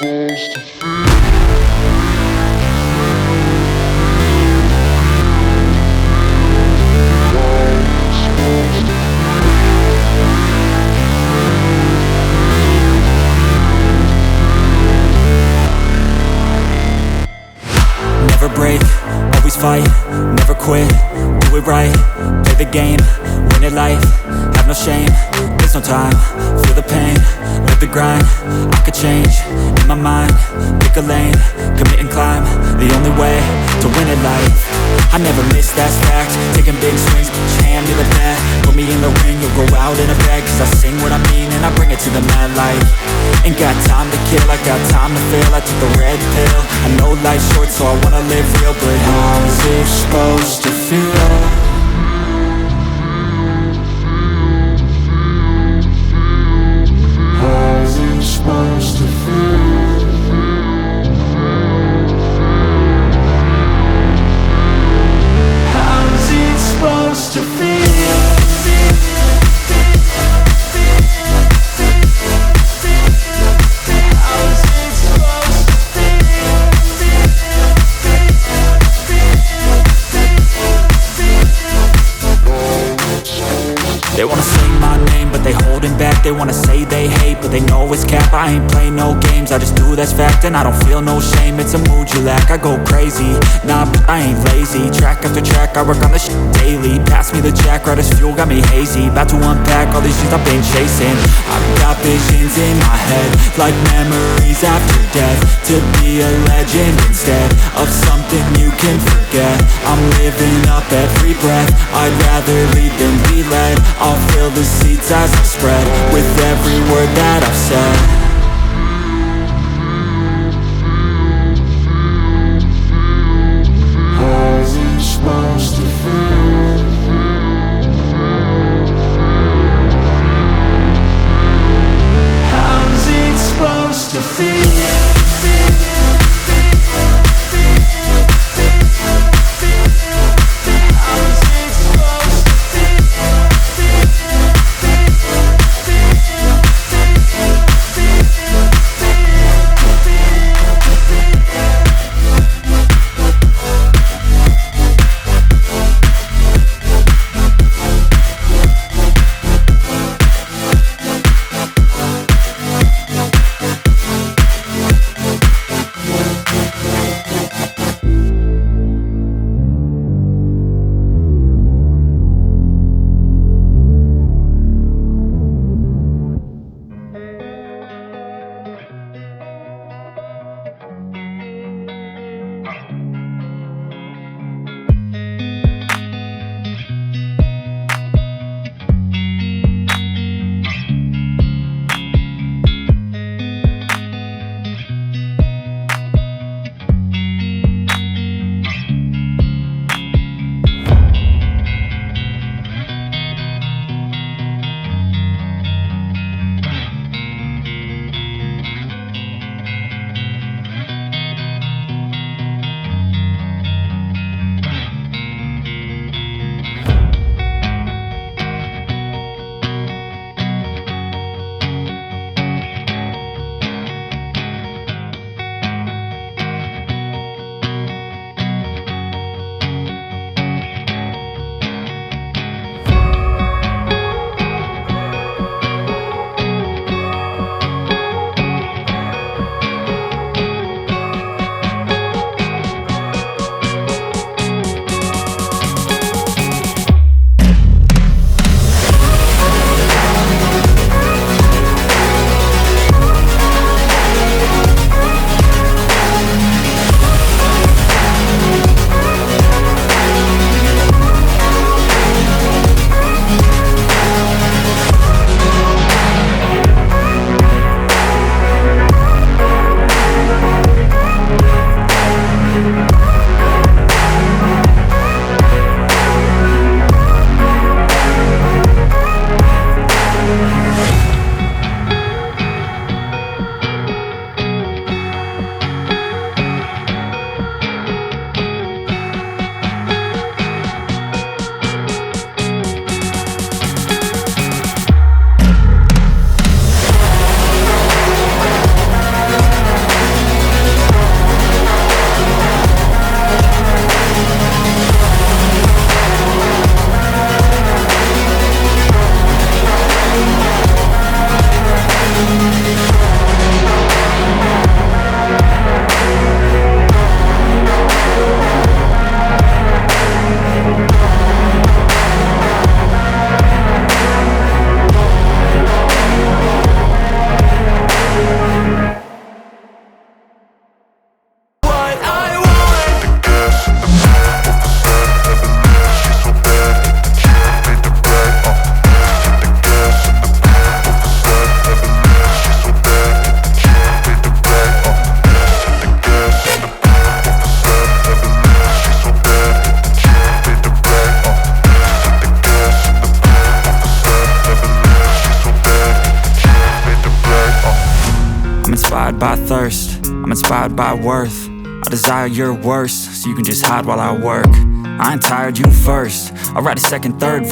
Never break, always fight, never quit, do it right, play the game, win it life, have no shame, there's no time, feel the pain, live the grind, I could change, in my mind, pick a lane, commit and climb, the only way to win it life. I never miss, that's fact, taking big swings, put your hand to the bat, put me in the ring, you'll go out in a bag, cause I sing what I mean and I bring it to the mad light. Ain't got time to kill, I got time to feel, I took the red pill, I know life's short so I wanna live real, but how's it supposed to feel? How's it supposed to feel? How's it supposed to feel? They wanna say my name, but they holding back. They wanna say they hate, but they know it's cap. I ain't play no games, I just do that's fact. And I don't feel no shame, it's a mood you lack. I go crazy, nah, but I ain't lazy. Track after track, I work on this shit daily. Pass me the jack, right as fuel, got me hazy. About to unpack all these things I've been chasing. I've got visions in my head, like memories after death. To be a legend instead of something you can forget. I'm living up every breath, I'd rather lead than be led. I'll fill the seats as I spread with every word that I've said. How's it supposed to feel? How's it supposed to feel? inspired by thirst, I'm inspired by worth. I desire your worst, so you can just hide while I work. I ain't tired, you first. I'll write a second, third verse.